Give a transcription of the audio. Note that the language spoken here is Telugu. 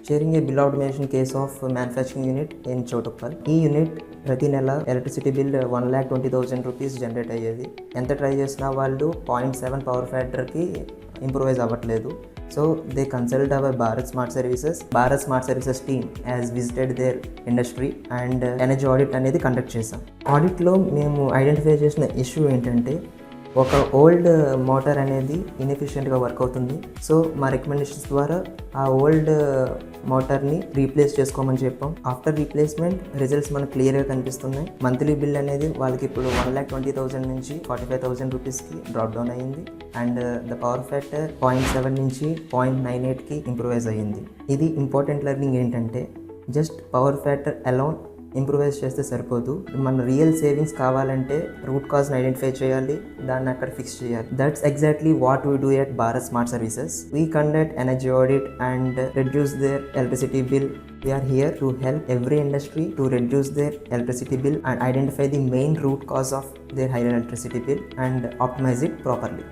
sharing a bill automation case of manufacturing unit in Choutuppal. ఈ యూనిట్ ప్రతి నెల ఎలక్ట్రిసిటీ బిల్ 1,20,000 రూపీస్ జనరేట్ అయ్యేది. ఎంత ట్రై చేసినా వాళ్ళు 0.7 పవర్ ఫ్యాక్టర్కి ఇంప్రూవైజ్ అవ్వట్లేదు. So they consult our Bharat Smart Services. Bharat Smart Services team has visited their industry and energy audit అనేది కండక్ట్ చేసాం. ఆడిట్లో మేము ఐడెంటిఫై చేసిన ఇష్యూ ఏంటంటే ఒక ఓల్డ్ మోటార్ అనేది ఇన్ఎఫిషియెంట్గా వర్క్ అవుతుంది. సో మా రికమెండేషన్స్ ద్వారా ఆ ఓల్డ్ మోటార్ని రీప్లేస్ చేసుకోమని చెప్పాం. ఆఫ్టర్ రీప్లేస్మెంట్ రిజల్ట్స్ మనకు క్లియర్గా కనిపిస్తున్నాయి. మంత్లీ బిల్ అనేది వాళ్ళకి ఇప్పుడు 1,20,000 నుంచి 45,000 రూపీస్కి డ్రాప్ డౌన్ అయ్యింది. అండ్ ద పవర్ ఫ్యాక్టర్ 0.7 నుంచి 0.98కి ఇంప్రూవైజ్ అయ్యింది. ఇది ఇంపార్టెంట్ లెర్నింగ్ ఏంటంటే just power factor alone improvise చేస్తే సరిపోదు. మన రియల్ సేవింగ్స్ కావాలంటే రూట్ కాజ్ని ఐడెంటిఫై చేయాలి, దాన్ని అక్కడ ఫిక్స్ చేయాలి. That's exactly what we do at Bharat smart services. We conduct energy audit and reduce their electricity bill. We are here to help every industry to reduce their electricity bill and identify the main root cause of their higher electricity bill and optimize it properly.